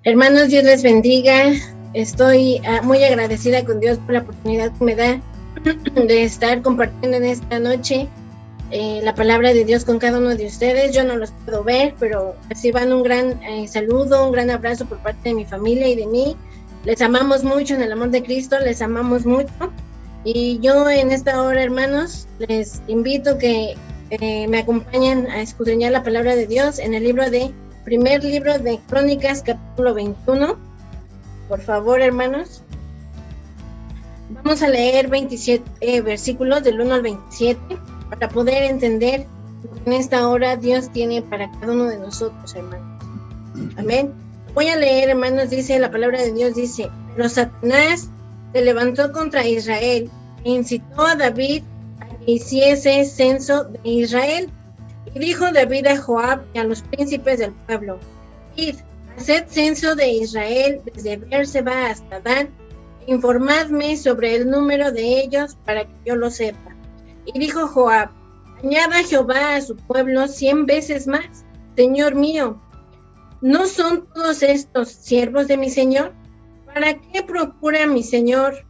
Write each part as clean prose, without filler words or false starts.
Hermanos, Dios les bendiga. Estoy muy agradecida con Dios por la oportunidad que me da de estar compartiendo en esta noche la palabra de Dios con cada uno de ustedes. Yo no los puedo ver, pero reciban un gran saludo, un gran abrazo por parte de mi familia y de mí. Les amamos mucho en el amor de Cristo, les amamos mucho. Y yo en esta hora, hermanos, les invito que me acompañen a escudriñar la palabra de Dios en el primer libro de Crónicas, capítulo 21. Por favor, hermanos. Vamos a leer 27 versículos del 1 al 27 para poder entender lo que en esta hora Dios tiene para cada uno de nosotros, hermanos. Amén. Voy a leer, hermanos, dice la palabra de Dios, dice: pero Satanás se levantó contra Israel e incitó a David a que hiciese censo de Israel. Y dijo David a Joab y a los príncipes del pueblo: id, haced censo de Israel desde Beerseba hasta Dan, e informadme sobre el número de ellos para que yo lo sepa. Y dijo Joab: añada Jehová a su pueblo 100 veces más, Señor mío. ¿No son todos estos siervos de mi Señor? ¿Para qué procura mi Señor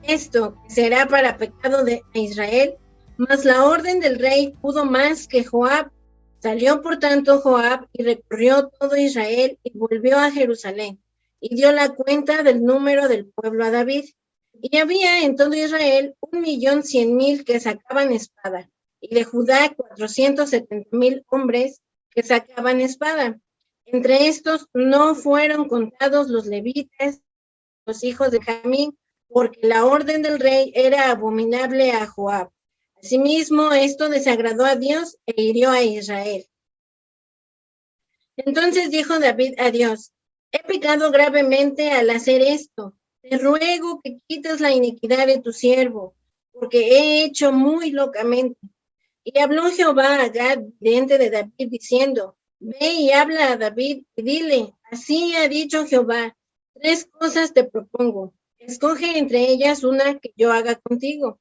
esto, que será para pecado de Israel? Mas la orden del rey pudo más que Joab. Salió por tanto Joab y recorrió todo Israel y volvió a Jerusalén y dio la cuenta del número del pueblo a David. Y había en todo Israel 1,100,000 que sacaban espada, y de Judá 470,000 hombres que sacaban espada. Entre estos no fueron contados los levitas, los hijos de Jamín, porque la orden del rey era abominable a Joab. Asimismo, esto desagradó a Dios e hirió a Israel. Entonces dijo David a Dios: he pecado gravemente al hacer esto. Te ruego que quites la iniquidad de tu siervo, porque he hecho muy locamente. Y habló Jehová a Gad, vidente de David, diciendo: ve y habla a David y dile: así ha dicho Jehová, 3 cosas te propongo. Escoge entre ellas una que yo haga contigo.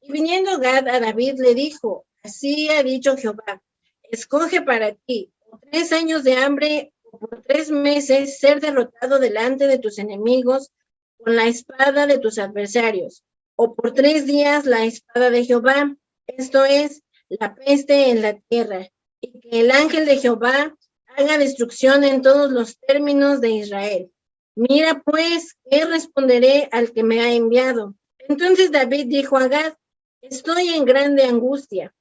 Y viniendo Gad a David le dijo: así ha dicho Jehová, escoge para ti, o 3 años de hambre, o por 3 meses ser derrotado delante de tus enemigos con la espada de tus adversarios, o por 3 días la espada de Jehová, esto es, la peste en la tierra, y que el ángel de Jehová haga destrucción en todos los términos de Israel. Mira pues, ¿qué responderé al que me ha enviado? Entonces David dijo a Gad: estoy en grande angustia.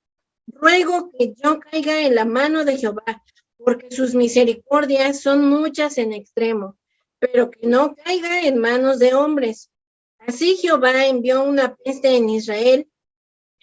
Ruego que yo caiga en la mano de Jehová, porque sus misericordias son muchas en extremo, pero que no caiga en manos de hombres. Así Jehová envió una peste en Israel,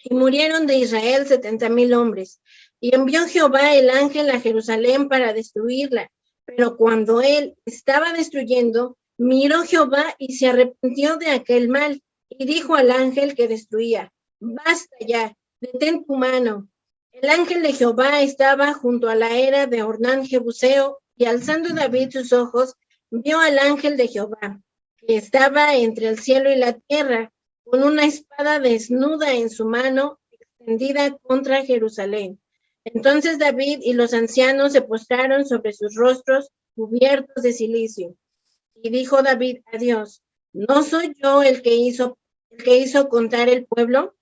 y murieron de Israel 70,000 hombres. Y envió Jehová el ángel a Jerusalén para destruirla. Pero cuando él estaba destruyendo, miró Jehová y se arrepintió de aquel mal, y dijo al ángel que destruía: basta ya, detén tu mano. El ángel de Jehová estaba junto a la era de Ornán Jebuseo, y alzando David sus ojos, vio al ángel de Jehová, que estaba entre el cielo y la tierra, con una espada desnuda en su mano, extendida contra Jerusalén. Entonces David y los ancianos se postraron sobre sus rostros cubiertos de cilicio. Y dijo David a Dios: ¿no soy yo el que hizo contar el pueblo?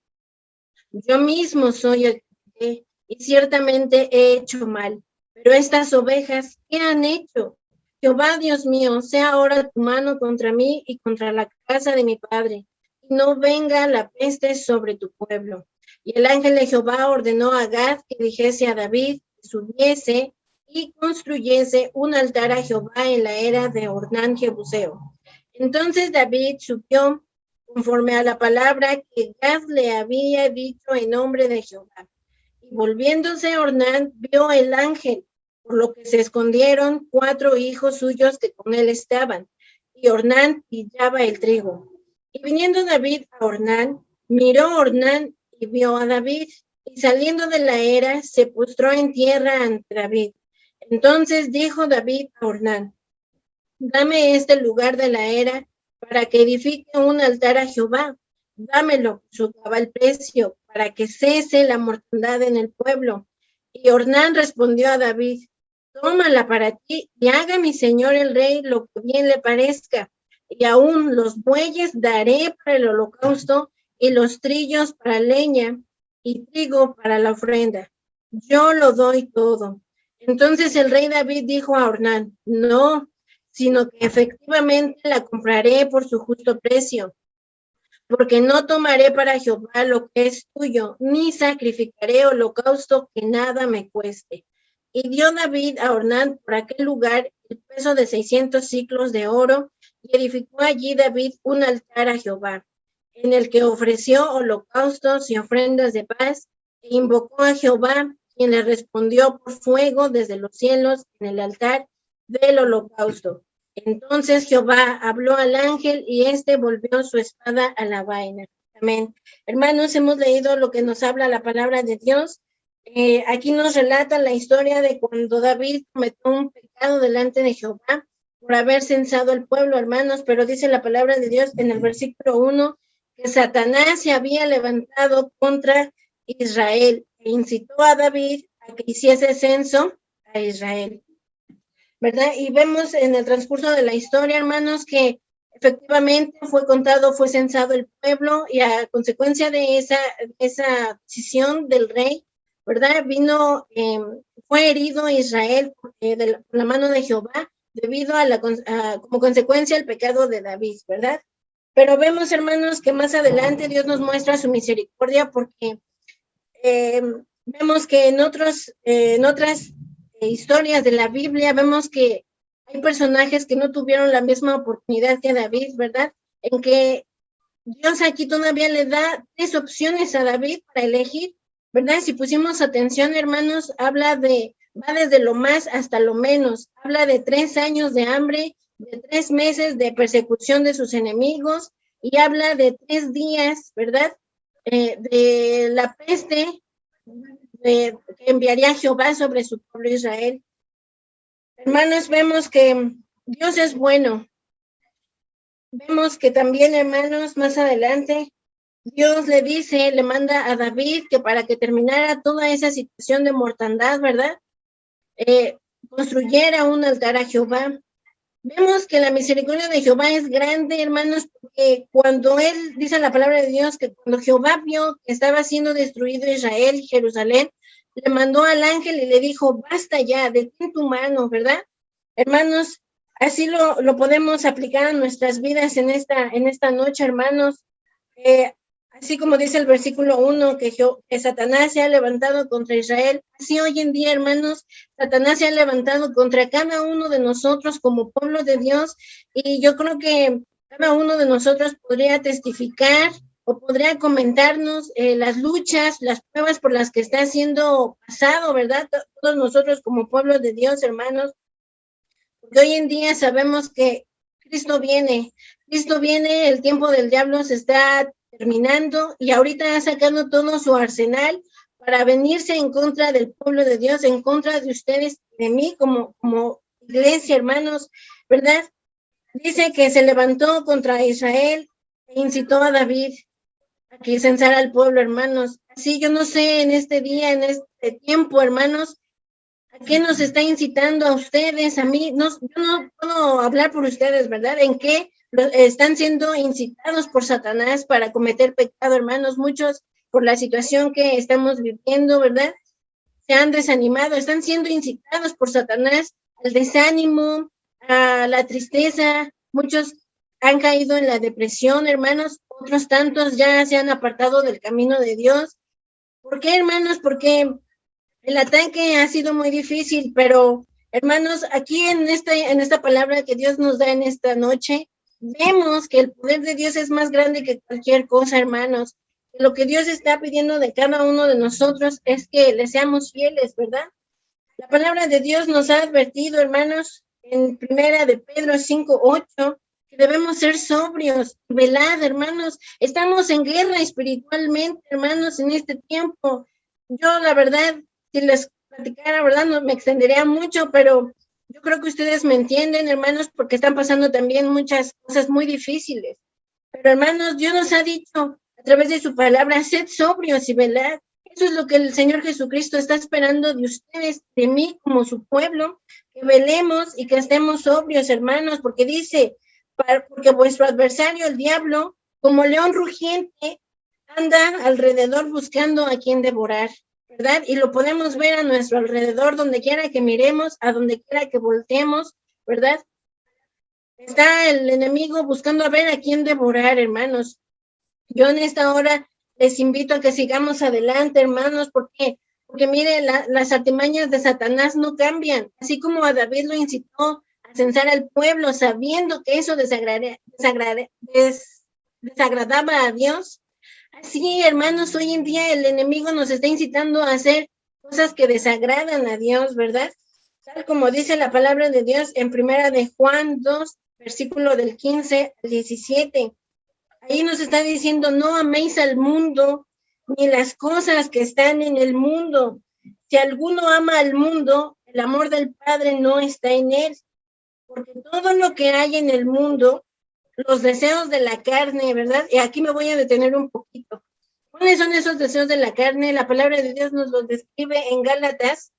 Yo mismo soy el que pequé, y ciertamente he hecho mal. Pero estas ovejas, ¿qué han hecho? Jehová Dios mío, sea ahora tu mano contra mí y contra la casa de mi padre, y no venga la peste sobre tu pueblo. Y el ángel de Jehová ordenó a Gad que dijese a David que subiese y construyese un altar a Jehová en la era de Ornán Jebuseo. Entonces David subió conforme a la palabra que Gad le había dicho en nombre de Jehová. Y volviéndose Ornán, vio el ángel, por lo que se escondieron 4 hijos suyos que con él estaban, y Ornán pillaba el trigo. Y viniendo David a Ornán, miró Ornán y vio a David, y saliendo de la era, se postró en tierra ante David. Entonces dijo David a Ornán: dame este lugar de la era para que edifique un altar a Jehová. Dámelo su cabal precio, para que cese la mortandad en el pueblo. Y Ornán respondió a David: tómala para ti y haga mi señor el rey lo que bien le parezca. Y aún los bueyes daré para el holocausto y los trillos para leña y trigo para la ofrenda. Yo lo doy todo. Entonces el rey David dijo a Ornán, no, sino que efectivamente la compraré por su justo precio, porque no tomaré para Jehová lo que es tuyo, ni sacrificaré holocausto que nada me cueste. Y dio David a Ornán por aquel lugar el peso de 600 siclos de oro, y edificó allí David un altar a Jehová, en el que ofreció holocaustos y ofrendas de paz, e invocó a Jehová, quien le respondió por fuego desde los cielos en el altar del holocausto. Entonces Jehová habló al ángel y éste volvió su espada a la vaina. Amén. Hermanos, hemos leído lo que nos habla la palabra de Dios. Aquí nos relata la historia de cuando David cometió un pecado delante de Jehová por haber censado al pueblo, hermanos, pero dice la palabra de Dios en el versículo 1 que Satanás se había levantado contra Israel e incitó a David a que hiciese censo a Israel, ¿verdad? Y vemos en el transcurso de la historia, hermanos, que efectivamente fue censado el pueblo y a consecuencia de esa decisión del rey, ¿verdad? Fue herido Israel por la mano de Jehová debido como consecuencia del pecado de David, ¿verdad? Pero vemos, hermanos, que más adelante Dios nos muestra su misericordia porque vemos que en otras historias de la Biblia vemos que hay personajes que no tuvieron la misma oportunidad que David, ¿verdad? En que Dios aquí todavía le da 3 opciones a David para elegir, ¿verdad? Si pusimos atención, hermanos, va desde lo más hasta lo menos. Habla de 3 años de hambre, de 3 meses de persecución de sus enemigos y habla de 3 días, ¿verdad? De la peste que enviaría Jehová sobre su pueblo Israel. Hermanos, vemos que Dios es bueno. Vemos que también, hermanos, más adelante, Dios le manda a David que para que terminara toda esa situación de mortandad, ¿verdad? Construyera un altar a Jehová. Vemos que la misericordia de Jehová es grande, hermanos, porque cuando dice la palabra de Dios, que cuando Jehová vio que estaba siendo destruido Israel, Jerusalén, le mandó al ángel y le dijo, basta ya, detén tu mano, ¿verdad? Hermanos, así lo podemos aplicar a nuestras vidas en esta noche, hermanos. Así como dice el versículo 1, que Satanás se ha levantado contra Israel, así hoy en día, hermanos, Satanás se ha levantado contra cada uno de nosotros como pueblo de Dios, y yo creo que cada uno de nosotros podría testificar o podría comentarnos las luchas, las pruebas por las que está siendo pasado, ¿verdad? Todos nosotros como pueblo de Dios, hermanos, porque hoy en día sabemos que Cristo viene, el tiempo del diablo se está terminando y ahorita sacando todo su arsenal para venirse en contra del pueblo de Dios, en contra de ustedes, de mí como iglesia, hermanos, ¿verdad? Dice que se levantó contra Israel e incitó a David a que censara al pueblo, hermanos. Así yo no sé en este día, en este tiempo, hermanos, ¿a qué nos está incitando a ustedes, a mí? Yo no puedo hablar por ustedes, ¿verdad? ¿En qué están siendo incitados por Satanás para cometer pecado, hermanos? Muchos, por la situación que estamos viviendo, ¿verdad? Se han desanimado, están siendo incitados por Satanás al desánimo, a la tristeza. Muchos han caído en la depresión, hermanos. Otros tantos ya se han apartado del camino de Dios. ¿Por qué, hermanos? Porque el ataque ha sido muy difícil, pero hermanos, aquí en esta palabra que Dios nos da en esta noche, vemos que el poder de Dios es más grande que cualquier cosa, hermanos. Lo que Dios está pidiendo de cada uno de nosotros es que le seamos fieles, ¿verdad? La palabra de Dios nos ha advertido, hermanos, en primera de Pedro 5:8, que debemos ser sobrios, velad, hermanos. Estamos en guerra espiritualmente, hermanos, en este tiempo. Yo, la verdad, si les platicara, ¿verdad? No me extendería mucho, pero yo creo que ustedes me entienden, hermanos, porque están pasando también muchas cosas muy difíciles. Pero, hermanos, Dios nos ha dicho a través de su palabra, sed sobrios y velad. ¿Qué Eso es lo que el Señor Jesucristo está esperando de ustedes, de mí como su pueblo, que velemos y que estemos sobrios, hermanos, porque dice, porque vuestro adversario, el diablo, como león rugiente, anda alrededor buscando a quien devorar, ¿verdad? Y lo podemos ver a nuestro alrededor, donde quiera que miremos, a donde quiera que volteemos, ¿verdad? Está el enemigo buscando a ver a quién devorar, hermanos. Yo en esta hora les invito a que sigamos adelante, hermanos, porque mire, las artimañas de Satanás no cambian. Así como a David lo incitó a censar al pueblo, sabiendo que eso desagradaba a Dios. Así, hermanos, hoy en día el enemigo nos está incitando a hacer cosas que desagradan a Dios, ¿verdad? Tal como dice la palabra de Dios en primera de Juan 2, versículo del 15 al 17. Ahí nos está diciendo, no améis al mundo ni las cosas que están en el mundo. Si alguno ama al mundo, el amor del Padre no está en él. Porque todo lo que hay en el mundo, los deseos de la carne, ¿verdad? Y aquí me voy a detener un poquito. ¿Cuáles son esos deseos de la carne? La palabra de Dios nos los describe en Gálatas,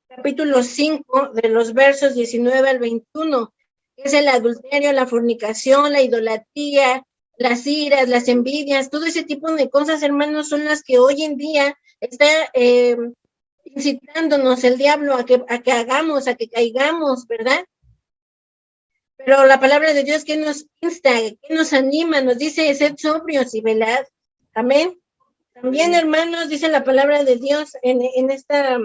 capítulo 5, de los versos 19 al 21. Es el adulterio, la fornicación, la idolatría, las iras, las envidias, todo ese tipo de cosas, hermanos, son las que hoy en día está incitándonos el diablo a que hagamos, a que caigamos, ¿verdad? Pero la palabra de Dios que nos insta, que nos anima, nos dice, sed sobrios y velad. Amén. También, hermanos, dice la palabra de Dios en esta,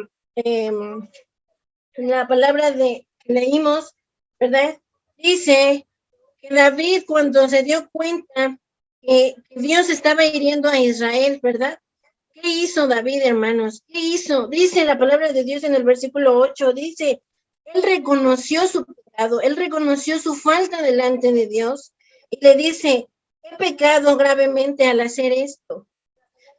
la palabra que leímos, ¿verdad? Dice que David, cuando se dio cuenta que Dios estaba hiriendo a Israel, ¿verdad? ¿Qué hizo David, hermanos? ¿Qué hizo? Dice la palabra de Dios en el versículo 8, dice, él reconoció su pecado, él reconoció su falta delante de Dios y le dice, he pecado gravemente al hacer esto.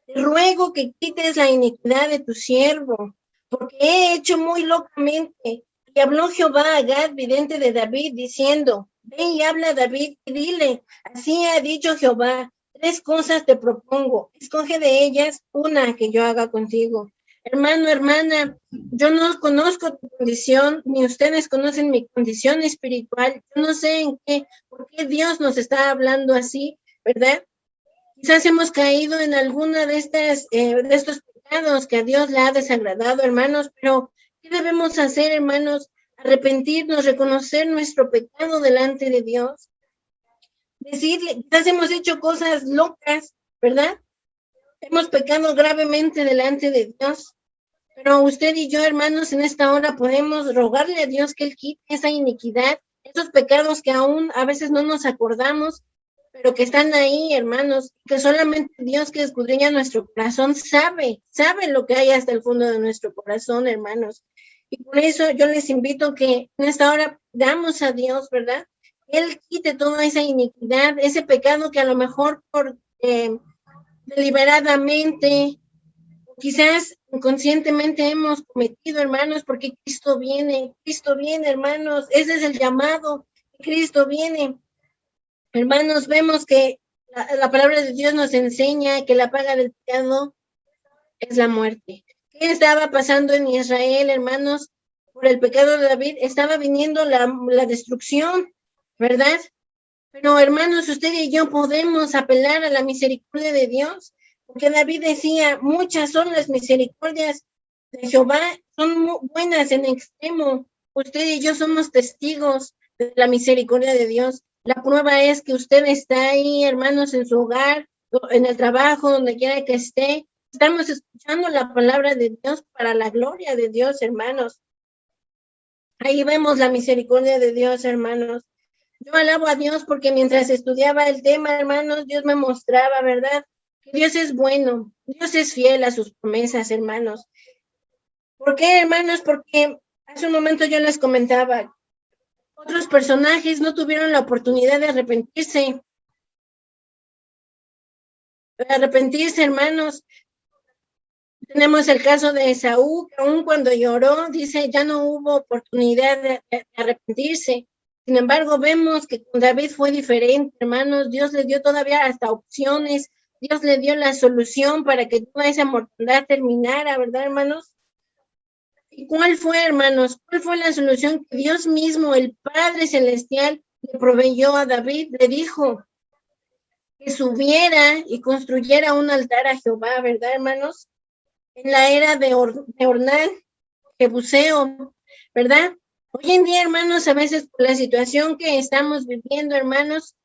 Te ruego que quites la iniquidad de tu siervo, porque he hecho muy locamente. Y habló Jehová a Gad, vidente de David, diciendo, ven y habla a David y dile, así ha dicho Jehová, 3 cosas te propongo, escoge de ellas una que yo haga contigo. Hermano, hermana, yo no conozco tu condición, ni ustedes conocen mi condición espiritual. Yo no sé por qué Dios nos está hablando así, ¿verdad? Quizás hemos caído en alguna de estos pecados que a Dios le ha desagradado, hermanos, pero ¿qué debemos hacer, hermanos? Arrepentirnos, reconocer nuestro pecado delante de Dios. Decirle, quizás hemos hecho cosas locas, ¿verdad? Hemos pecado gravemente delante de Dios. Pero usted y yo, hermanos, en esta hora podemos rogarle a Dios que Él quite esa iniquidad, esos pecados que aún a veces no nos acordamos, pero que están ahí, hermanos, que solamente Dios que escudriña nuestro corazón sabe lo que hay hasta el fondo de nuestro corazón, hermanos. Y por eso yo les invito que en esta hora damos a Dios, ¿verdad? Él quite toda esa iniquidad, ese pecado que a lo mejor por deliberadamente, quizás inconscientemente hemos cometido, hermanos, porque Cristo viene, hermanos, ese es el llamado, Cristo viene. Hermanos, vemos que la palabra de Dios nos enseña que la paga del pecado es la muerte. ¿Qué estaba pasando en Israel, hermanos? Por el pecado de David estaba viniendo la destrucción, ¿verdad? Pero hermanos, usted y yo podemos apelar a la misericordia de Dios, porque David decía, muchas son las misericordias de Jehová, son muy buenas en extremo. Usted y yo somos testigos de la misericordia de Dios. La prueba es que usted está ahí, hermanos, en su hogar, en el trabajo, donde quiera que esté. Estamos escuchando la palabra de Dios para la gloria de Dios, hermanos. Ahí vemos la misericordia de Dios, hermanos. Yo alabo a Dios porque mientras estudiaba el tema, hermanos, Dios me mostraba, ¿verdad? Que Dios es bueno, Dios es fiel a sus promesas, hermanos. ¿Por qué, hermanos? Porque hace un momento yo les comentaba, otros personajes no tuvieron la oportunidad de arrepentirse. Hermanos. Tenemos el caso de Esaú, que aún cuando lloró, dice, ya no hubo oportunidad de arrepentirse. Sin embargo, vemos que con David fue diferente, hermanos. Dios le dio todavía hasta opciones Dios le dio la solución para que toda esa mortandad terminara, ¿verdad, hermanos? ¿Y cuál fue, hermanos? ¿Cuál fue la solución que Dios mismo, el Padre Celestial, le proveyó a David? Le dijo que subiera y construyera un altar a Jehová, ¿verdad, hermanos? En la era de Ornán, Jebuseo, ¿verdad? Hoy en día, hermanos, a veces por la situación que estamos viviendo, hermanos,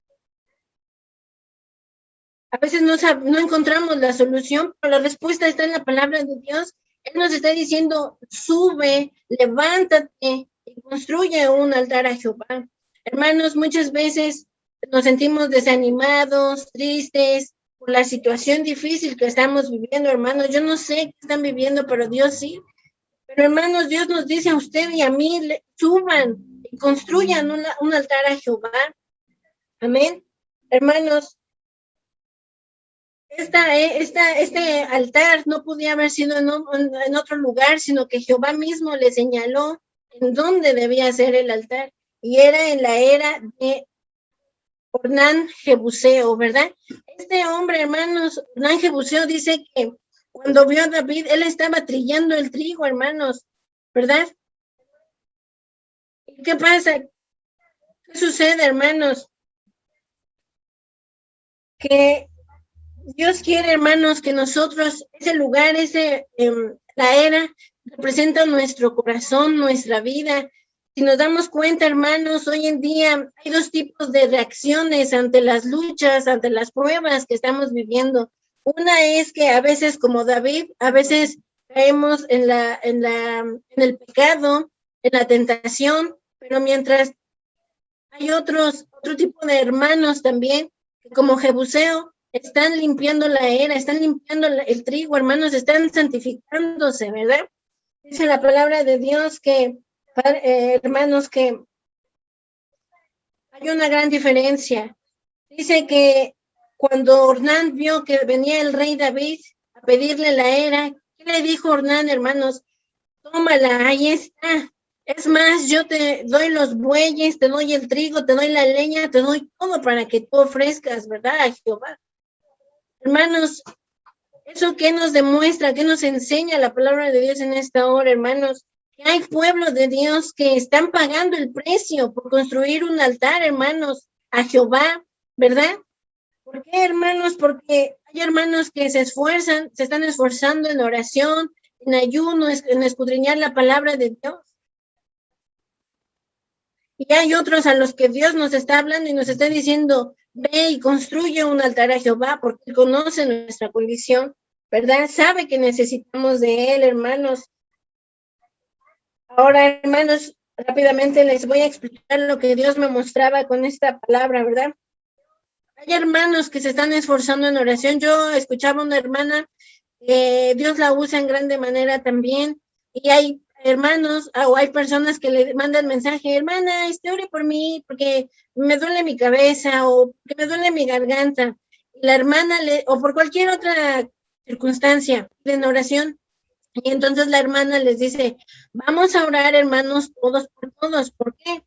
a veces no encontramos la solución, pero la respuesta está en la palabra de Dios. Él nos está diciendo, sube, levántate y construye un altar a Jehová. Hermanos, muchas veces nos sentimos desanimados, tristes, por la situación difícil que estamos viviendo, hermanos. Yo no sé qué están viviendo, pero Dios sí. Pero hermanos, Dios nos dice a usted y a mí, suban y construyan un altar a Jehová. Amén. Hermanos, este altar no podía haber sido en otro lugar, sino que Jehová mismo le señaló en dónde debía ser el altar. Y era en la era de Ornán Jebuseo, ¿verdad? Este hombre, hermanos, Ornán Jebuseo dice que cuando vio a David, él estaba trillando el trigo, hermanos, ¿verdad? ¿Y qué pasa? ¿Qué sucede, hermanos? Que Dios quiere, hermanos, que nosotros, ese lugar, la era, representa nuestro corazón, nuestra vida. Si nos damos cuenta, hermanos, hoy en día hay dos tipos de reacciones ante las luchas, ante las pruebas que estamos viviendo. Una es que a veces, como David, a veces caemos en el pecado, en la tentación, pero mientras hay otro tipo de hermanos también, que como Jebuseo, están limpiando la era, están limpiando el trigo, hermanos, están santificándose, ¿verdad? Dice la palabra de Dios que, hermanos, que hay una gran diferencia. Dice que cuando Ornán vio que venía el rey David a pedirle la era, ¿qué le dijo Ornán, hermanos? Tómala, ahí está. Es más, yo te doy los bueyes, te doy el trigo, te doy la leña, te doy todo para que tú ofrezcas, ¿verdad? A Jehová. Hermanos, ¿eso qué nos demuestra, qué nos enseña la palabra de Dios en esta hora, hermanos? Que hay pueblos de Dios que están pagando el precio por construir un altar, hermanos, a Jehová, ¿verdad? ¿Por qué, hermanos? Porque hay hermanos que se esfuerzan, se están esforzando en oración, en ayuno, en escudriñar la palabra de Dios. Y hay otros a los que Dios nos está hablando y nos está diciendo, ve y construye un altar a Jehová, porque Él conoce nuestra condición, ¿verdad? Sabe que necesitamos de Él, hermanos. Ahora, hermanos, rápidamente les voy a explicar lo que Dios me mostraba con esta palabra, ¿verdad? Hay hermanos que se están esforzando en oración. Yo escuchaba una hermana, Dios la usa en grande manera también, y hay hermanos o hay personas que le mandan mensaje, hermana, ore por mí porque me duele mi cabeza o que me duele mi garganta. Y la hermana o por cualquier otra circunstancia en oración. Y entonces la hermana les dice, vamos a orar, hermanos, todos por todos. ¿Por qué?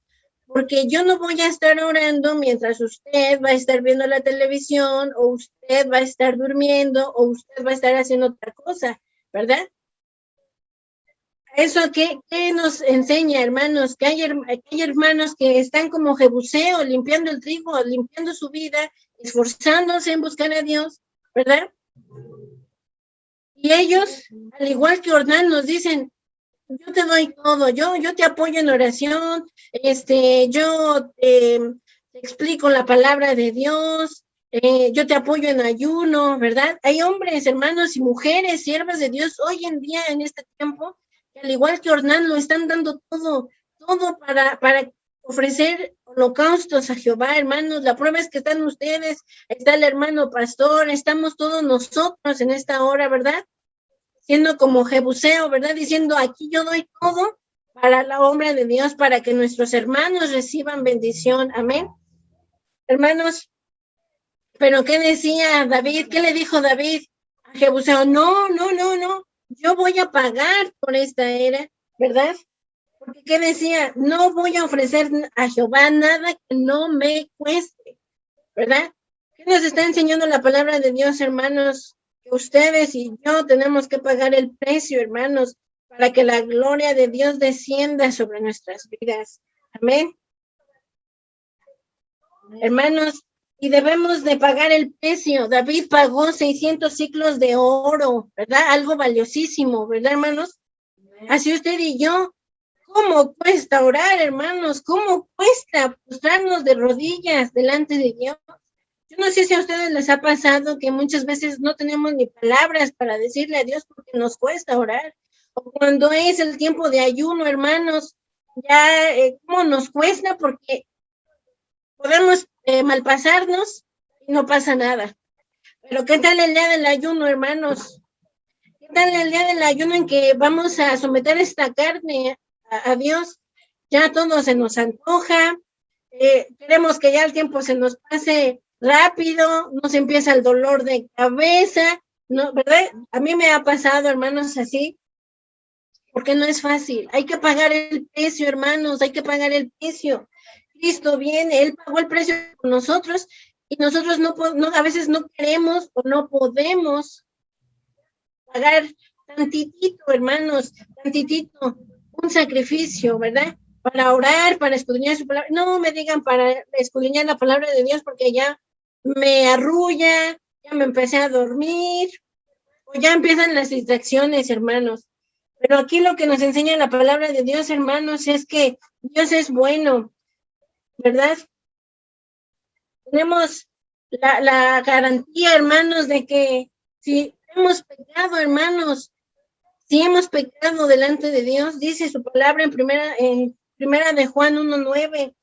Porque yo no voy a estar orando mientras usted va a estar viendo la televisión o usted va a estar durmiendo o usted va a estar haciendo otra cosa, ¿verdad? ¿Eso qué nos enseña, hermanos? Que hay hermanos que están como Jebuseo, limpiando el trigo, limpiando su vida, esforzándose en buscar a Dios, ¿verdad? Y ellos, al igual que Ornán, nos dicen, yo te doy todo, yo te apoyo en oración, yo te explico la palabra de Dios, yo te apoyo en ayuno, ¿verdad? Hay hombres, hermanos y mujeres, siervas de Dios hoy en día, en este tiempo, que al igual que Ornán, lo están dando todo para ofrecer holocaustos a Jehová, hermanos. La prueba es que están ustedes, está el hermano pastor, estamos todos nosotros en esta hora, ¿verdad? Siendo como Jebuseo, ¿verdad? Diciendo, aquí yo doy todo para la obra de Dios, para que nuestros hermanos reciban bendición. Amén. Hermanos, pero ¿qué decía David? ¿Qué le dijo David a Jebuseo? No, yo voy a pagar por esta era, ¿verdad? Porque ¿qué decía? No voy a ofrecer a Jehová nada que no me cueste, ¿verdad? ¿Qué nos está enseñando la palabra de Dios, hermanos? Que ustedes y yo tenemos que pagar el precio, hermanos, para que la gloria de Dios descienda sobre nuestras vidas. Amén. Hermanos, y debemos de pagar el precio. David pagó 600 ciclos de oro, ¿verdad? Algo valiosísimo, ¿verdad, hermanos? Así usted y yo, ¿cómo cuesta orar, hermanos? ¿Cómo cuesta postrarnos de rodillas delante de Dios? Yo no sé si a ustedes les ha pasado que muchas veces no tenemos ni palabras para decirle a Dios porque nos cuesta orar. O cuando es el tiempo de ayuno, hermanos, ya cómo nos cuesta porque podemos malpasarnos y no pasa nada. Pero ¿qué tal el día del ayuno, hermanos? ¿Qué tal el día del ayuno en que vamos a someter esta carne a Dios? Ya todo se nos antoja, queremos que ya el tiempo se nos pase rápido, nos empieza el dolor de cabeza, ¿no? ¿Verdad? A mí me ha pasado, hermanos, así, porque no es fácil. Hay que pagar el precio, hermanos, hay que pagar el precio. Cristo viene, Él pagó el precio por nosotros y nosotros a veces no queremos o no podemos pagar tantitito, hermanos, tantitito, un sacrificio, ¿verdad? Para orar, para escudriñar su palabra. No me digan para escudriñar la palabra de Dios porque ya me arrulla, ya me empecé a dormir, o ya empiezan las distracciones, hermanos. Pero aquí lo que nos enseña la palabra de Dios, hermanos, es que Dios es bueno, ¿verdad? Tenemos la garantía, hermanos, de que si hemos pecado, hermanos, si hemos pecado delante de Dios, dice su palabra en primera de Juan 1:9,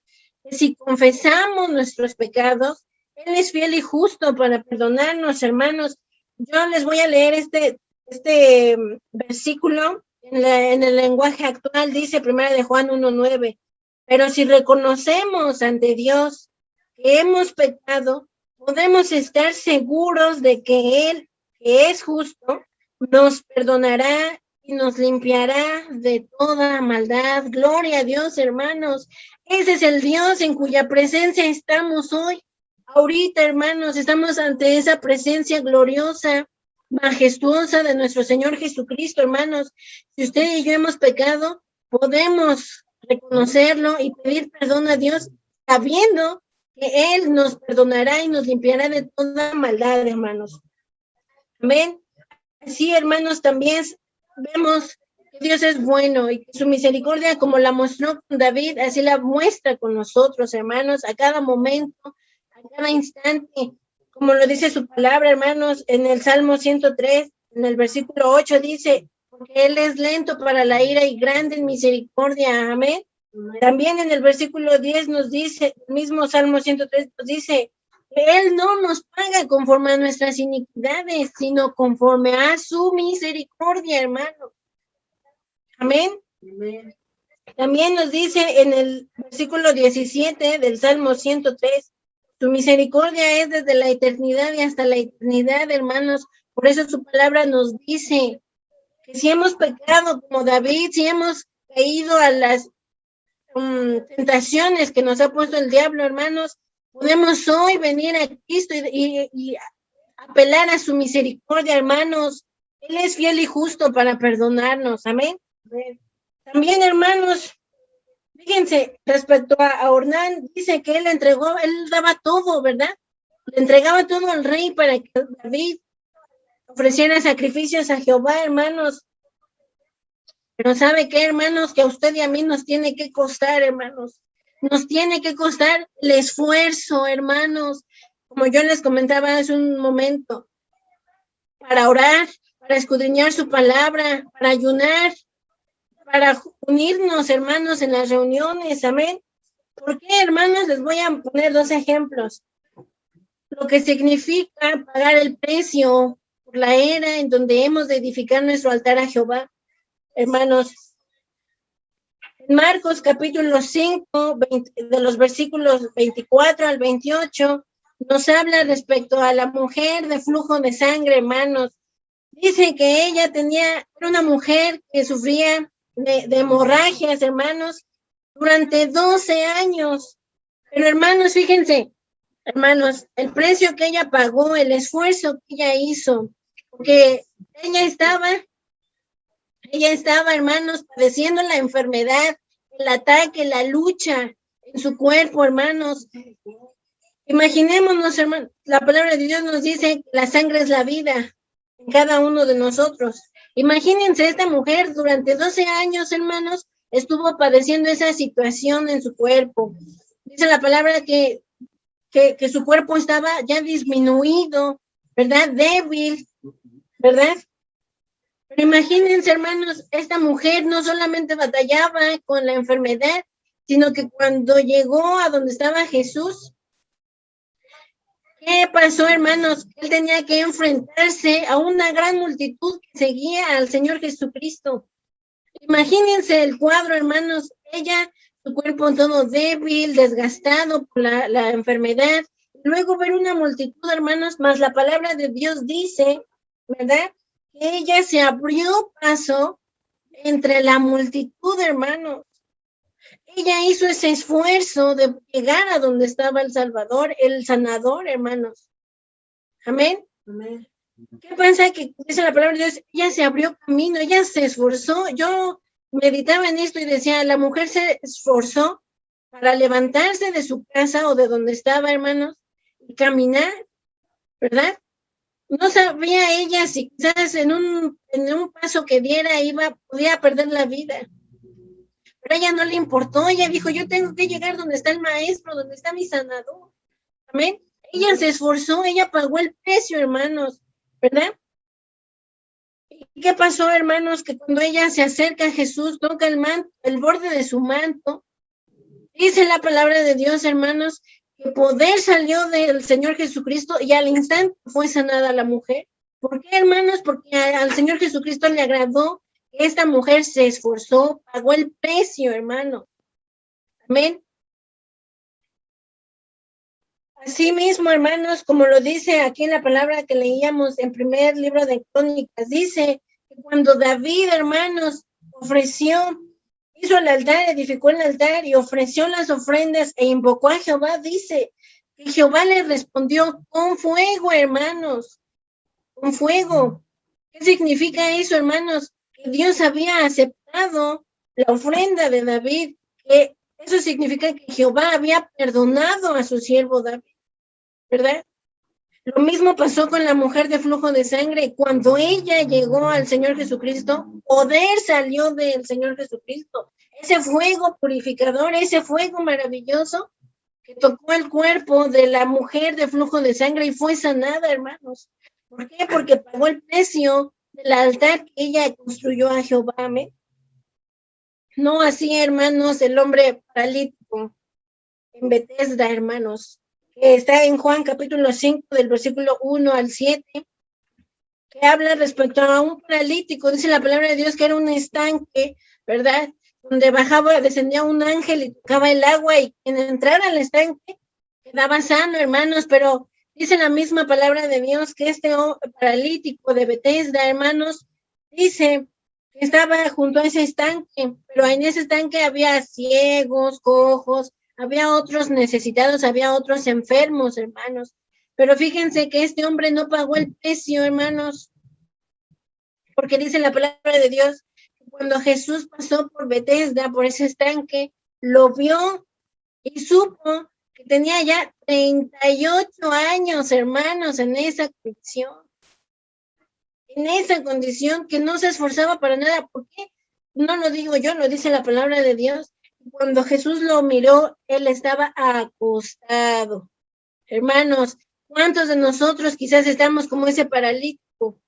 que si confesamos nuestros pecados, Él es fiel y justo para perdonarnos, hermanos. Yo les voy a leer este versículo en el lenguaje actual, dice primera de Juan 1:9, pero si reconocemos ante Dios que hemos pecado, podemos estar seguros de que Él, que es justo, nos perdonará y nos limpiará de toda maldad. Gloria a Dios, hermanos. Ese es el Dios en cuya presencia estamos hoy. Ahorita, hermanos, estamos ante esa presencia gloriosa, majestuosa de nuestro Señor Jesucristo, hermanos. Si usted y yo hemos pecado, podemos reconocerlo y pedir perdón a Dios, sabiendo que Él nos perdonará y nos limpiará de toda maldad, hermanos. Amén. Así, hermanos, también vemos que Dios es bueno y que su misericordia, como la mostró con David, así la muestra con nosotros, hermanos, a cada momento, a cada instante, como lo dice su palabra, hermanos, en el Salmo 103, en el versículo 8 dice, porque Él es lento para la ira y grande en misericordia, amén. También en el versículo 10 nos dice, el mismo Salmo 103 nos dice, Él no nos paga conforme a nuestras iniquidades, sino conforme a su misericordia, hermano. Amén. Amén. También nos dice en el versículo 17 del Salmo 103, su misericordia es desde la eternidad y hasta la eternidad, hermanos. Por eso su palabra nos dice que si hemos pecado como David, si hemos caído a las tentaciones que nos ha puesto el diablo, hermanos, podemos hoy venir a Cristo y apelar a su misericordia, hermanos. Él es fiel y justo para perdonarnos, amén. También, hermanos, fíjense, respecto a Ornán, dice que él daba todo, ¿verdad? Le entregaba todo al rey para que David ofreciera sacrificios a Jehová, hermanos. Pero ¿sabe qué, hermanos? Que a usted y a mí nos tiene que costar, hermanos. Nos tiene que costar el esfuerzo, hermanos. Como yo les comentaba hace un momento, para orar, para escudriñar su palabra, para ayunar, para unirnos, hermanos, en las reuniones, amén. ¿Por qué, hermanos? Les voy a poner 2 ejemplos. Lo que significa pagar el precio por la era en donde hemos de edificar nuestro altar a Jehová. Hermanos, en Marcos capítulo 5, de los versículos 24 al 28, nos habla respecto a la mujer de flujo de sangre, hermanos. Dice que ella era una mujer que sufría de hemorragias, hermanos, durante 12 años. Pero, hermanos, fíjense, Hermanos, el precio que ella pagó, el esfuerzo que ella hizo, porque ella estaba, hermanos, padeciendo la enfermedad, el ataque, la lucha en su cuerpo, hermanos. Imaginémonos, hermanos, la palabra de Dios nos dice que la sangre es la vida en cada uno de nosotros. Imagínense, esta mujer durante 12 años, hermanos, estuvo padeciendo esa situación en su cuerpo. Dice la palabra que su cuerpo estaba ya disminuido, ¿verdad? Débil, ¿verdad? Pero imagínense, hermanos, esta mujer no solamente batallaba con la enfermedad, sino que cuando llegó a donde estaba Jesús, ¿qué pasó, hermanos? Él tenía que enfrentarse a una gran multitud que seguía al Señor Jesucristo. Imagínense el cuadro, hermanos, ella, su cuerpo todo débil, desgastado por la enfermedad, luego ver una multitud, hermanos, más la palabra de Dios dice, ¿verdad? Que ella se abrió paso entre la multitud, hermanos. Ella hizo ese esfuerzo de llegar a donde estaba el Salvador, el sanador, hermanos. Amén. Amén. ¿Qué pasa? Que dice la palabra de Dios, ella se abrió camino, ella se esforzó. Yo meditaba en esto y decía, la mujer se esforzó para levantarse de su casa o de donde estaba, hermanos, y caminar, ¿verdad? No sabía ella si quizás en un paso que diera podía perder la vida. Pero a ella no le importó, ella dijo, yo tengo que llegar donde está el maestro, donde está mi sanador. Amén. Ella se esforzó, ella pagó el precio, hermanos, ¿verdad? ¿Y qué pasó, hermanos? Que cuando ella se acerca a Jesús, toca el borde de su manto, dice la palabra de Dios, hermanos, que poder salió del Señor Jesucristo y al instante fue sanada la mujer. ¿Por qué, hermanos? Porque al Señor Jesucristo le agradó que esta mujer se esforzó, pagó el precio, hermano. Amén. Así mismo, hermanos, como lo dice aquí en la palabra que leíamos en primer libro de Crónicas, dice que cuando David, hermanos, hizo el altar, edificó el altar y ofreció las ofrendas e invocó a Jehová, dice que Jehová le respondió con fuego, hermanos, con fuego. ¿Qué significa eso, hermanos? Que Dios había aceptado la ofrenda de David, que eso significa que Jehová había perdonado a su siervo David, ¿verdad? Lo mismo pasó con la mujer de flujo de sangre. Cuando ella llegó al Señor Jesucristo, poder salió del Señor Jesucristo. Ese fuego purificador, ese fuego maravilloso que tocó el cuerpo de la mujer de flujo de sangre y fue sanada, hermanos. ¿Por qué? Porque pagó el precio del altar que ella construyó a Jehová. ¿Me? No así, hermanos, el hombre paralítico en Betesda, hermanos, que está en Juan capítulo 5 del versículo 1 al 7, que habla respecto a un paralítico. Dice la palabra de Dios que era un estanque, ¿verdad? Donde descendía un ángel y tocaba el agua y quien entrara al estanque quedaba sano, hermanos, pero dice la misma palabra de Dios que este paralítico de Betesda, hermanos, dice que estaba junto a ese estanque, pero en ese estanque había ciegos, cojos, había otros necesitados, había otros enfermos, hermanos. Pero fíjense que este hombre no pagó el precio, hermanos, porque dice la palabra de Dios, cuando Jesús pasó por Betesda, por ese estanque, lo vio y supo que tenía ya 38 años, hermanos, en esa condición que no se esforzaba para nada. ¿Por qué? No lo digo yo, lo dice la palabra de Dios. Cuando Jesús lo miró, él estaba acostado. Hermanos, ¿cuántos de nosotros quizás estamos como ese paralítico,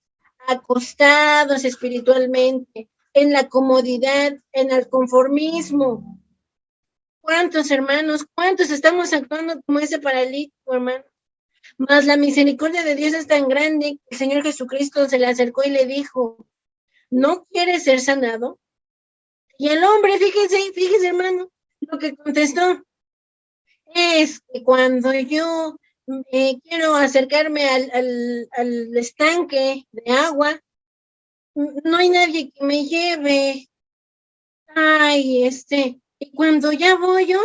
acostados espiritualmente, en la comodidad, en el conformismo? ¿Cuántos, hermanos? ¿Cuántos estamos actuando como ese paralítico, hermano? Mas la misericordia de Dios es tan grande que el Señor Jesucristo se le acercó y le dijo, ¿no quieres ser sanado? Y el hombre, fíjese, hermano, lo que contestó es que cuando yo quiero acercarme al estanque de agua, no hay nadie que me lleve. Ay, y cuando ya voy yo,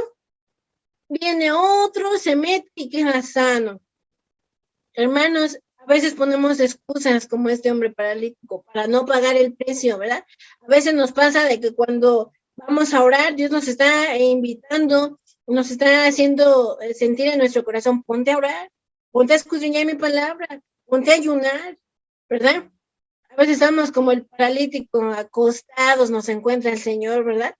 viene otro, se mete y queda sano. Hermanos, a veces ponemos excusas como este hombre paralítico para no pagar el precio, ¿verdad? A veces nos pasa de que cuando vamos a orar, Dios nos está invitando, nos está haciendo sentir en nuestro corazón, ponte a orar, ponte a escudriñar mi palabra, ponte a ayunar, ¿verdad? A veces estamos como el paralítico, acostados, nos encuentra el Señor, ¿verdad?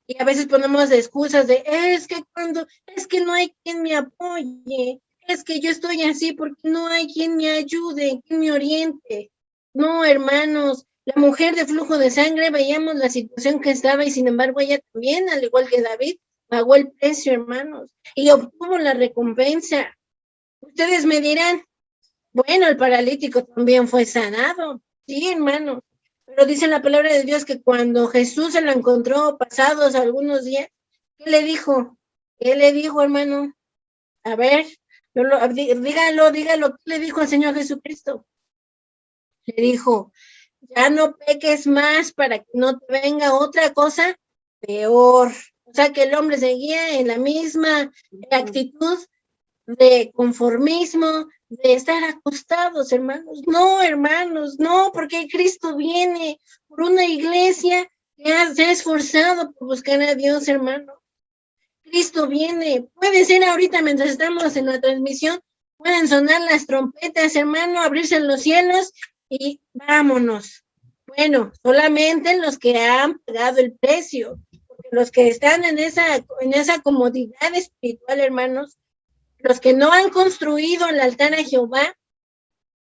Y a veces ponemos excusas de, es que no hay quien me apoye, es que yo estoy así porque no hay quien me ayude, quien me oriente. No, hermanos, la mujer de flujo de sangre, veíamos la situación que estaba y sin embargo ella también, al igual que David, pagó el precio, hermanos, y obtuvo la recompensa. Ustedes me dirán, bueno, el paralítico también fue sanado. Sí, hermano. Pero dice la palabra de Dios que cuando Jesús se lo encontró pasados algunos días, ¿qué le dijo? ¿Qué le dijo, hermano? A ver, dígalo, ¿qué le dijo al Señor Jesucristo? Le dijo, ya no peques más para que no te venga otra cosa peor. O sea que el hombre seguía en la misma actitud de conformismo, de estar acostados, hermanos. No, hermanos, no, porque Cristo viene por una iglesia que se ha esforzado por buscar a Dios, hermano. Cristo viene. Puede ser ahorita mientras estamos en la transmisión, pueden sonar las trompetas, hermano, abrirse en los cielos y vámonos. Bueno, solamente los que han pagado el precio, porque los que están en esa comodidad espiritual, hermanos, los que no han construido el altar a Jehová,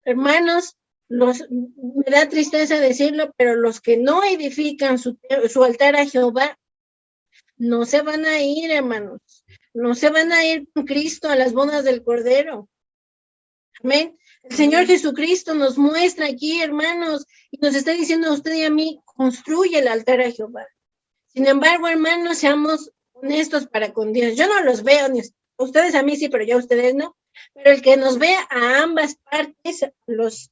hermanos, me da tristeza decirlo, pero los que no edifican su altar a Jehová, no se van a ir, hermanos, no se van a ir con Cristo a las bodas del Cordero. Amén. El Señor Jesucristo nos muestra aquí, hermanos, y nos está diciendo a usted y a mí, construye el altar a Jehová. Sin embargo, hermanos, seamos honestos para con Dios. Yo no los veo, ni ustedes a mí sí, pero yo a ustedes no. Pero el que nos ve a ambas partes, los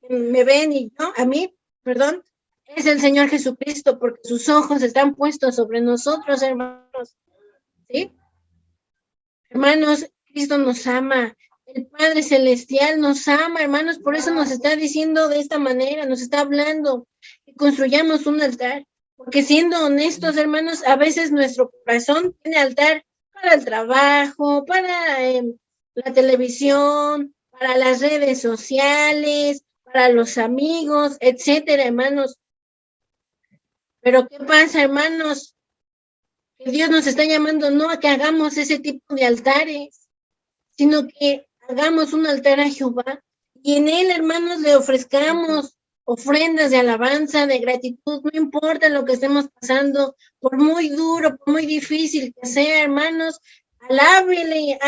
que me ven y yo, a mí, perdón, es el Señor Jesucristo, porque sus ojos están puestos sobre nosotros, hermanos. ¿Sí? Hermanos, Cristo nos ama. El Padre Celestial nos ama, hermanos, por eso nos está diciendo de esta manera, nos está hablando que construyamos un altar. Porque siendo honestos, hermanos, a veces nuestro corazón tiene altar para el trabajo, para la televisión, para las redes sociales, para los amigos, etcétera, hermanos. Pero ¿qué pasa, hermanos? Que Dios nos está llamando no a que hagamos ese tipo de altares, sino que hagamos un altar a Jehová y en él, hermanos, le ofrezcamos ofrendas de alabanza, de gratitud, no importa lo que estemos pasando, por muy duro, por muy difícil que sea, hermanos, alábele,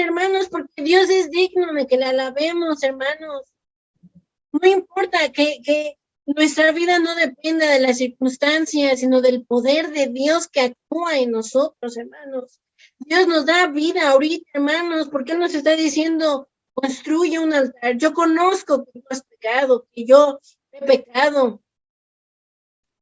hermanos, porque Dios es digno de que le alabemos, hermanos. No importa que nuestra vida no dependa de las circunstancias, sino del poder de Dios que actúa en nosotros, hermanos. Dios nos da vida ahorita, hermanos, porque Él nos está diciendo, construye un altar. Yo conozco que tú has pecado, que yo he pecado,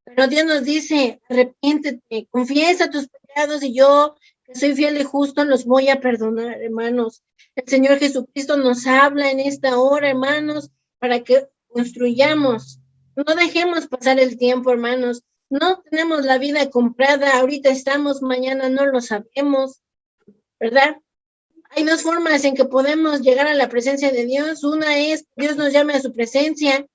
pero Dios nos dice, arrepiéntete, confiesa tus pecados y yo, que soy fiel y justo, los voy a perdonar, hermanos. El Señor Jesucristo nos habla en esta hora, hermanos, para que construyamos. No dejemos pasar el tiempo, hermanos. No tenemos la vida comprada, ahorita estamos, mañana no lo sabemos, ¿verdad? Hay dos formas en que podemos llegar a la presencia de Dios. Una es que Dios nos llame a su presencia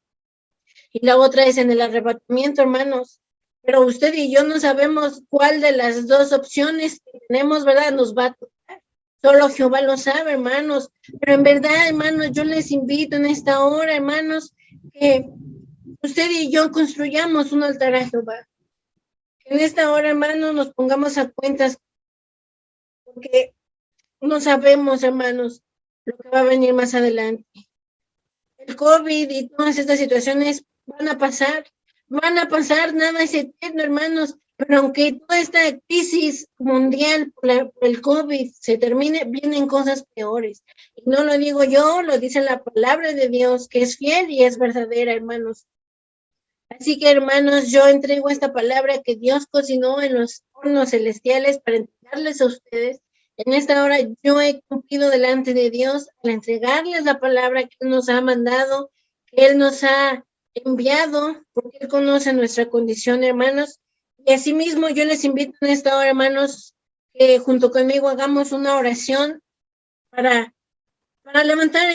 y la otra es en el arrebatamiento, hermanos. Pero usted y yo no sabemos cuál de las dos opciones que tenemos, ¿verdad? Nos va a tocar. Solo Jehová lo sabe, hermanos. Pero en verdad, hermanos, yo les invito en esta hora, hermanos, que usted y yo construyamos un altar a Jehová. En esta hora, hermanos, nos pongamos a cuentas, porque no sabemos, hermanos, lo que va a venir más adelante. El COVID y todas estas situaciones van a pasar, nada es eterno, hermanos, pero aunque toda esta crisis mundial por el COVID se termine, vienen cosas peores. Y no lo digo yo, lo dice la palabra de Dios, que es fiel y es verdadera, hermanos. Así que, hermanos, yo entrego esta palabra que Dios cocinó en los hornos celestiales para entregarles a ustedes. En esta hora yo he cumplido delante de Dios al entregarles la palabra que Él nos ha mandado, que Él nos ha enviado, porque Él conoce nuestra condición, hermanos. Y asimismo yo les invito en esta hora, hermanos, que junto conmigo hagamos una oración para levantar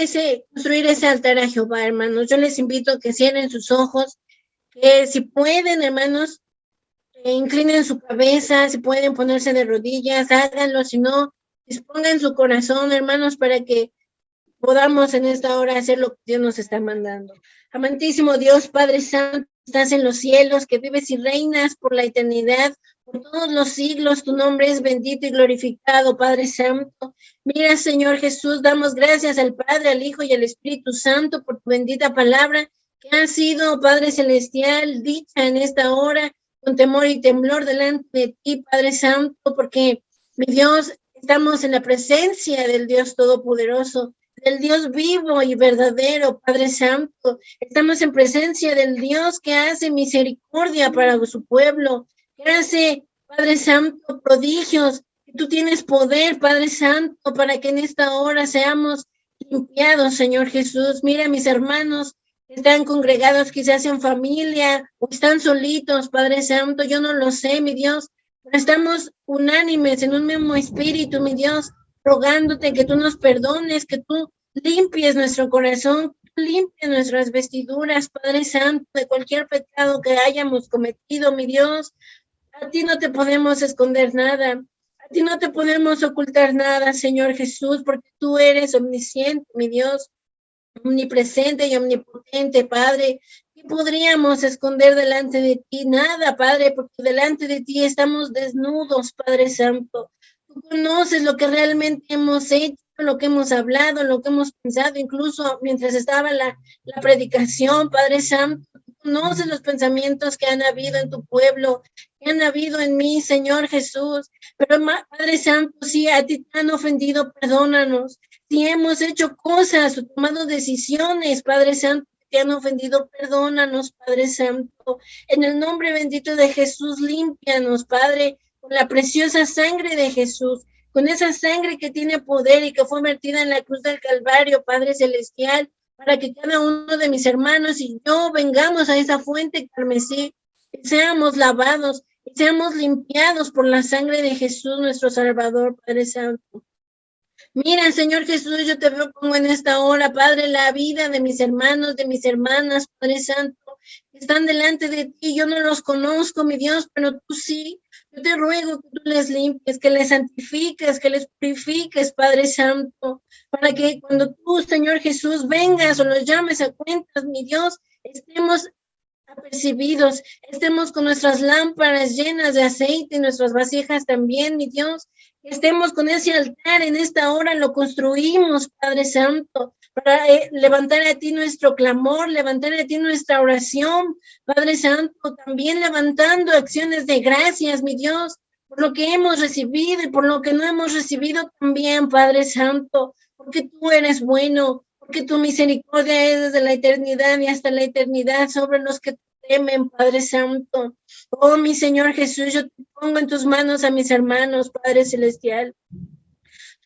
construir ese altar a Jehová, hermanos. Yo les invito a que cierren sus ojos, que si pueden, hermanos, inclinen su cabeza, si pueden ponerse de rodillas, háganlo, si no, dispongan su corazón, hermanos, para que podamos en esta hora hacer lo que Dios nos está mandando. Amantísimo Dios, Padre Santo, estás en los cielos, que vives y reinas por la eternidad, por todos los siglos, tu nombre es bendito y glorificado, Padre Santo. Mira, Señor Jesús, damos gracias al Padre, al Hijo y al Espíritu Santo por tu bendita palabra, que ha sido, Padre Celestial, dicha en esta hora, con temor y temblor delante de ti, Padre Santo, porque, mi Dios, estamos en la presencia del Dios Todopoderoso, del Dios vivo y verdadero, Padre Santo. Estamos en presencia del Dios que hace misericordia para su pueblo, que hace, Padre Santo, prodigios. Tú tienes poder, Padre Santo, para que en esta hora seamos limpiados, Señor Jesús. Mira, mis hermanos están congregados quizás en familia o están solitos, Padre Santo. Yo no lo sé, mi Dios, pero estamos unánimes en un mismo espíritu, mi Dios, rogándote que tú nos perdones, que tú limpies nuestro corazón, limpies nuestras vestiduras, Padre Santo, de cualquier pecado que hayamos cometido, mi Dios. A ti no te podemos esconder nada, a ti no te podemos ocultar nada, Señor Jesús, porque tú eres omnisciente, mi Dios, omnipresente y omnipotente, Padre. ¿Qué podríamos esconder delante de ti? Nada, Padre, porque delante de ti estamos desnudos, Padre Santo. Tú conoces lo que realmente hemos hecho, lo que hemos hablado, lo que hemos pensado, incluso mientras estaba la predicación, Padre Santo. Tú conoces los pensamientos que han habido en tu pueblo, que han habido en mí, Señor Jesús. Pero, Padre Santo, si a ti te han ofendido, perdónanos. Si hemos hecho cosas o tomado decisiones, Padre Santo, que te han ofendido, perdónanos, Padre Santo. En el nombre bendito de Jesús, límpianos, Padre, con la preciosa sangre de Jesús, con esa sangre que tiene poder y que fue vertida en la cruz del Calvario, Padre Celestial, para que cada uno de mis hermanos y yo vengamos a esa fuente carmesí, y seamos lavados, y seamos limpiados por la sangre de Jesús, nuestro Salvador, Padre Santo. Mira, Señor Jesús, yo te veo como en esta hora, Padre, la vida de mis hermanos, de mis hermanas, Padre Santo, que están delante de ti. Yo no los conozco, mi Dios, pero tú sí. Yo te ruego que tú les limpies, que les santifiques, que les purifiques, Padre Santo, para que cuando tú, Señor Jesús, vengas o los llames a cuentas, mi Dios, estemos apercibidos, estemos con nuestras lámparas llenas de aceite y nuestras vasijas también, mi Dios, que estemos con ese altar en esta hora, lo construimos, Padre Santo, para levantar a ti nuestro clamor, levantar a ti nuestra oración, Padre Santo, también levantando acciones de gracias, mi Dios, por lo que hemos recibido y por lo que no hemos recibido también, Padre Santo, porque tú eres bueno, porque tu misericordia es desde la eternidad y hasta la eternidad sobre los que te temen, Padre Santo. Oh, mi Señor Jesús, yo te pongo en tus manos a mis hermanos, Padre Celestial.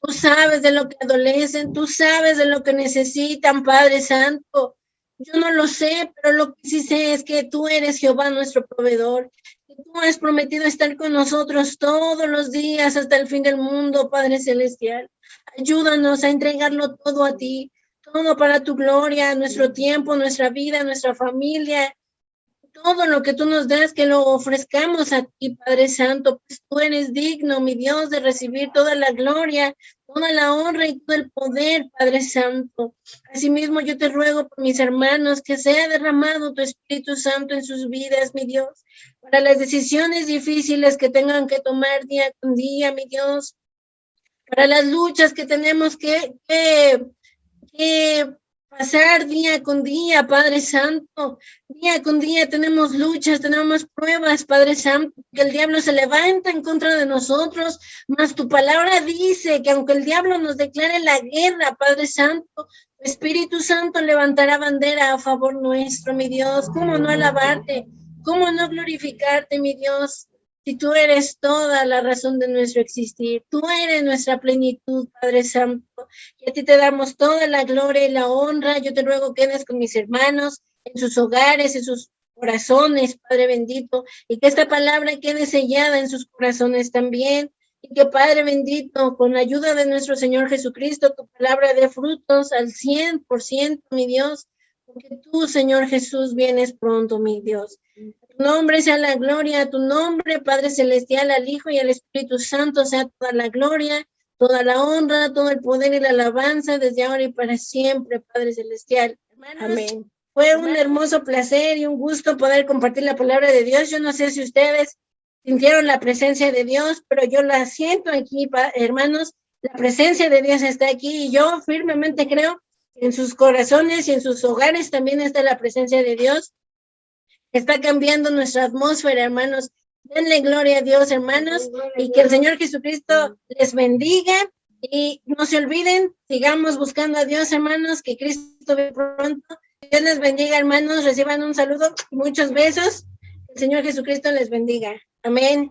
Tú sabes de lo que adolecen, tú sabes de lo que necesitan, Padre Santo. Yo no lo sé, pero lo que sí sé es que tú eres Jehová, nuestro proveedor. Que tú has prometido estar con nosotros todos los días hasta el fin del mundo, Padre Celestial. Ayúdanos a entregarlo todo a ti, todo para tu gloria, nuestro tiempo, nuestra vida, nuestra familia, todo lo que tú nos das, que lo ofrezcamos a ti, Padre Santo, pues tú eres digno, mi Dios, de recibir toda la gloria, toda la honra y todo el poder, Padre Santo. Asimismo, yo te ruego por mis hermanos que sea derramado tu Espíritu Santo en sus vidas, mi Dios, para las decisiones difíciles que tengan que tomar día con día, mi Dios, para las luchas que tenemos que pasar día con día, Padre Santo. Día con día tenemos luchas, tenemos pruebas, Padre Santo, que el diablo se levanta en contra de nosotros, mas tu palabra dice que aunque el diablo nos declare la guerra, Padre Santo, tu Espíritu Santo levantará bandera a favor nuestro, mi Dios. ¿Cómo no alabarte? ¿Cómo no glorificarte, mi Dios? Si tú eres toda la razón de nuestro existir, tú eres nuestra plenitud, Padre Santo, y a ti te damos toda la gloria y la honra. Yo te ruego que quedes con mis hermanos en sus hogares, en sus corazones, Padre bendito, y que esta palabra quede sellada en sus corazones también, y que, Padre bendito, con la ayuda de nuestro Señor Jesucristo, tu palabra dé frutos al 100%, mi Dios, porque tú, Señor Jesús, vienes pronto, mi Dios. Tu nombre sea la gloria, tu nombre, Padre Celestial, al Hijo y al Espíritu Santo, sea toda la gloria, toda la honra, todo el poder y la alabanza, desde ahora y para siempre, Padre Celestial. Hermanos, amén. Fue un hermoso placer y un gusto poder compartir la palabra de Dios. Yo no sé si ustedes sintieron la presencia de Dios, pero yo la siento aquí, hermanos. La presencia de Dios está aquí y yo firmemente creo que en sus corazones y en sus hogares también está la presencia de Dios. Está cambiando nuestra atmósfera, hermanos. Denle gloria a Dios, hermanos, y que el Señor Jesucristo les bendiga. Y no se olviden, sigamos buscando a Dios, hermanos, que Cristo ve pronto. Dios les bendiga, hermanos. Reciban un saludo y muchos besos. El Señor Jesucristo les bendiga. Amén.